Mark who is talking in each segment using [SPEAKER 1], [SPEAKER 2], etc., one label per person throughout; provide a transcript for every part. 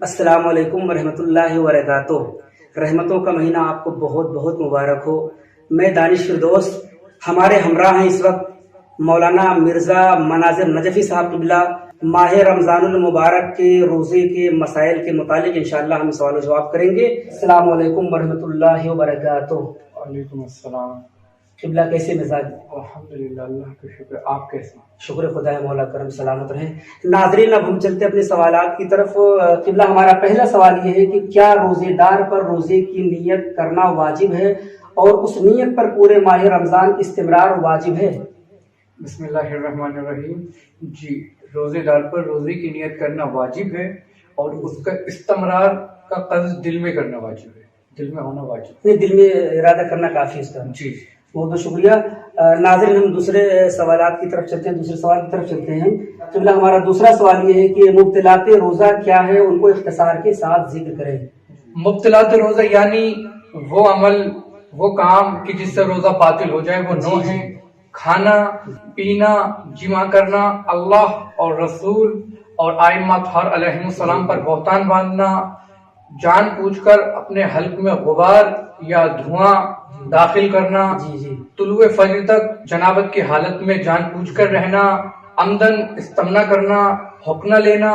[SPEAKER 1] السلام علیکم ورحمۃ اللہ وبرکاتہ۔ رحمتوں کا مہینہ آپ کو بہت بہت مبارک ہو۔ میں دانش فردوس، ہمارے ہمراہ ہیں اس وقت مولانا مرزا مناظر نجفی صاحب قبلہ۔ ماہ رمضان المبارک کے روزے کے مسائل کے متعلق انشاءاللہ ہم سوال و جواب کریں گے۔ السلام علیکم ورحمۃ اللہ وبرکاتہ۔
[SPEAKER 2] وعلیکم السلام
[SPEAKER 1] قبلہ کیسے مزاج؟
[SPEAKER 2] الحمدللہ، اللہ کا شکر۔ آپ کیسے؟
[SPEAKER 1] شکر خدا مولا کرم سلامت رہیں۔ ناظرین، اب ہم چلتے اپنے سوالات کی طرف۔ قبلہ ہمارا پہلا سوال یہ ہے کہ کیا روزے دار پر روزے کی نیت کرنا واجب ہے اور اس نیت پر پورے ماہ رمضان استمرار واجب ہے؟
[SPEAKER 2] بسم اللہ الرحمن الرحیم۔ جی، روزے دار پر روزے کی نیت کرنا واجب ہے اور اس کا استمرار کا قصد دل میں کرنا واجب ہے، دل میں ہونا واجب
[SPEAKER 1] نہیں، دل میں ارادہ کرنا کافی ہے اس کا۔
[SPEAKER 2] ہے۔ جی،
[SPEAKER 1] بہت بہت شکریہ۔ ناظرین، ہم دوسرے سوالات کی طرف چلتے ہیں، دوسرے سوال کی طرف چلتے ہیں۔ قبلہ ہمارا دوسرا سوال یہ ہے کہ مبطلات روزہ کیا ہے، ان کو اختصار کے ساتھ ذکر کریں۔
[SPEAKER 2] مبطلات روزہ یعنی وہ عمل، وہ کام کہ جس سے روزہ باطل ہو جائے، وہ 9 ہیں: کھانا پینا، جمع کرنا، اللہ اور رسول اور ائمہ اطہار علیہم السلام پر بہتان باندھنا، جان بوجھ کر اپنے حلق میں غبار یا دھواں داخل کرنا، طلوع فجر تک جنابت کی حالت میں جان بوجھ کر رہنا، عمدن استمنا کرنا، حقنہ لینا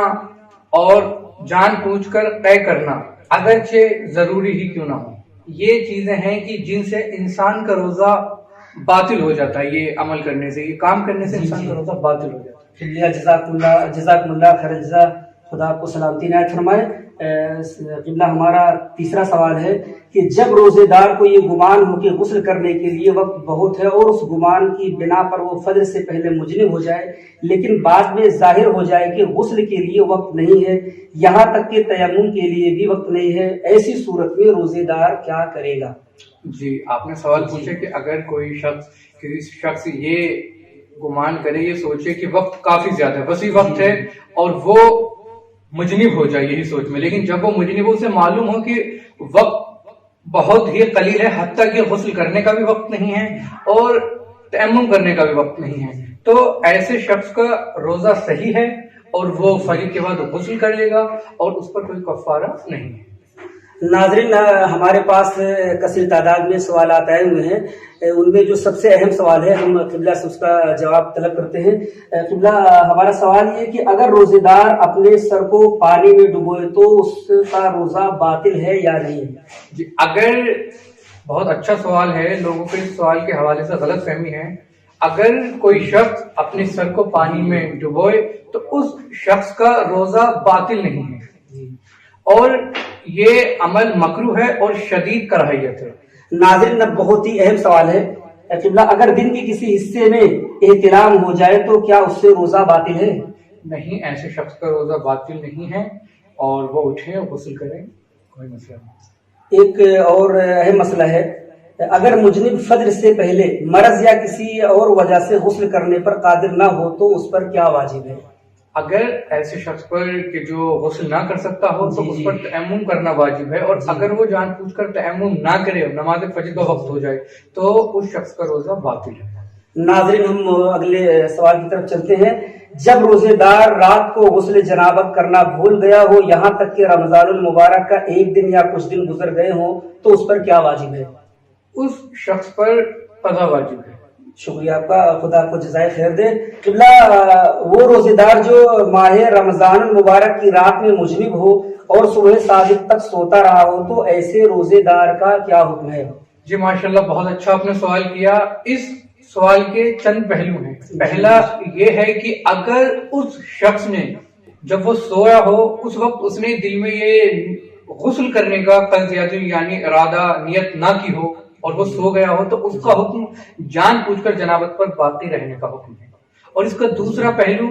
[SPEAKER 2] اور جان بوجھ کر قے کرنا اگرچہ ضروری ہی کیوں نہ ہو۔ یہ چیزیں ہیں کہ جن سے انسان کا روزہ باطل ہو جاتا ہے۔ یہ عمل کرنے سے، یہ کام کرنے سے انسان کا روزہ باطل ہو جاتا ہے۔
[SPEAKER 1] شکریہ، جزاکم اللہ خیر جزا، خدا آپ کو سلامتی عنایت فرمائے۔ قبلہ ہمارا تیسرا سوال ہے کہ جب روزے دار کو یہ گمان ہو کہ غسل کرنے کے لیے وقت بہت ہے اور اس گمان کی بنا پر وہ فجر سے پہلے مجنب ہو جائے، لیکن بعد میں ظاہر ہو جائے کہ غسل کے لیے وقت نہیں ہے، یہاں تک کہ تیمم کے لیے بھی وقت نہیں ہے، ایسی صورت میں روزے دار کیا کرے گا؟
[SPEAKER 2] جی، آپ نے سوال پوچھا کہ اگر کوئی شخص یہ گمان کرے، یہ سوچے کہ وقت کافی زیادہ ہے، وسیع وقت ہے، اور وہ مجنب ہو جائے یہی سوچ میں، لیکن جب وہ مجنب ہو، اسے معلوم ہو کہ وقت بہت ہی قلیل ہے، حتیٰ کہ غسل کرنے کا بھی وقت نہیں ہے اور تیمم کرنے کا بھی وقت نہیں ہے، تو ایسے شخص کا روزہ صحیح ہے اور وہ فجر کے بعد غسل کر لے گا اور اس پر کوئی کفارہ نہیں ہے۔
[SPEAKER 1] ناظرین، ہمارے پاس کثیر تعداد میں سوالات آئے ہوئے ہیں، ان میں جو سب سے اہم سوال ہے ہم قبلہ سے اس کا جواب طلب کرتے ہیں۔ قبلہ، ہمارا سوال یہ کہ اگر روزے دار اپنے سر کو پانی میں ڈبوئے تو اس کا روزہ باطل ہے یا نہیں؟
[SPEAKER 2] جی، اگر بہت اچھا سوال ہے، لوگوں کو اس سوال کے حوالے سے غلط فہمی ہے۔ اگر کوئی شخص اپنے سر کو پانی میں ڈبوئے تو اس شخص کا روزہ باطل نہیں ہے اور یہ عمل مکروہ ہے اور شدید کراہیت ہے۔
[SPEAKER 1] ناظرین، بہت ہی اہم سوال ہے۔ قبلہ، اگر دن کے کسی حصے میں احتلام ہو جائے تو کیا اس سے روزہ باطل ہے؟
[SPEAKER 2] نہیں، ایسے شخص کا روزہ باطل نہیں ہے اور وہ اٹھے اور غسل کریں، کوئی مسئلہ نہیں۔
[SPEAKER 1] ایک اور اہم مسئلہ ہے، اگر مجنب فجر سے پہلے مرض یا کسی اور وجہ سے غسل کرنے پر قادر نہ ہو تو اس پر کیا واجب ہے؟
[SPEAKER 2] اگر ایسے شخص پر کہ جو غسل نہ کر سکتا ہو تو اس پر تیمم کرنا واجب ہے، اور اگر وہ جان بوجھ کر تیمم نہ کرے اور نماز فجر کا وقت ہو جائے تو اس شخص کا روزہ باطل ہے۔
[SPEAKER 1] ناظرین، ہم اگلے سوال کی طرف چلتے ہیں۔ جب روزے دار رات کو غسل جنابت کرنا بھول گیا ہو، یہاں تک کہ رمضان المبارک کا ایک دن یا کچھ دن گزر گئے ہوں، تو اس پر کیا واجب ہے؟
[SPEAKER 2] اس شخص پر قضا واجب ہے۔
[SPEAKER 1] شکریہ آپ کا، خدا آپ کو جزائے خیر دے۔ قبلہ، وہ روزے دار جو ماہ رمضان المبارک کی رات میں مجنب ہو اور صبح صادق تک سوتا رہا ہو تو ایسے روزے دار کا کیا حکم ہے؟
[SPEAKER 2] جی، ماشاءاللہ، بہت اچھا آپ نے سوال کیا۔ اس سوال کے چند پہلو ہیں۔ پہلا یہ ہے کہ اگر اس شخص نے جب وہ سویا ہو اس وقت اس نے دل میں یہ غسل کرنے کا قصد یعنی ارادہ، نیت نہ کی ہو اور وہ سو گیا ہو تو اس کا حکم جان بوجھ کر جنابت پر باقی رہنے کا حکم ہے۔ اور اس کا دوسرا پہلو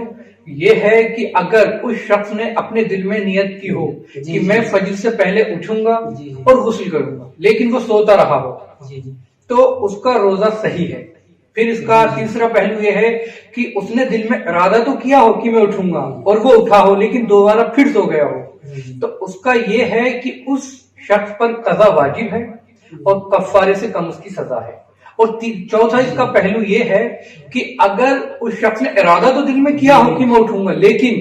[SPEAKER 2] یہ ہے کہ اگر اس شخص نے اپنے دل میں نیت کی ہو کہ میں فجر سے پہلے اٹھوں گا اور غسل کروں گا لیکن وہ سوتا رہا ہو تو اس کا روزہ صحیح ہے۔ پھر اس کا تیسرا پہلو یہ ہے کہ اس نے دل میں ارادہ تو کیا ہو کہ میں اٹھوں گا اور وہ اٹھا ہو لیکن دوبارہ پھر سو گیا ہو تو اس کا یہ ہے کہ اس شخص پر قضا واجب ہے اور کفارے سے کم اس کی سزا ہے۔ اور چوتھا اس کا پہلو یہ ہے کہ اگر اس شخص نے ارادہ تو دل میں کیا ہو کہ میں اٹھوں گا لیکن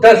[SPEAKER 2] 10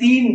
[SPEAKER 2] 3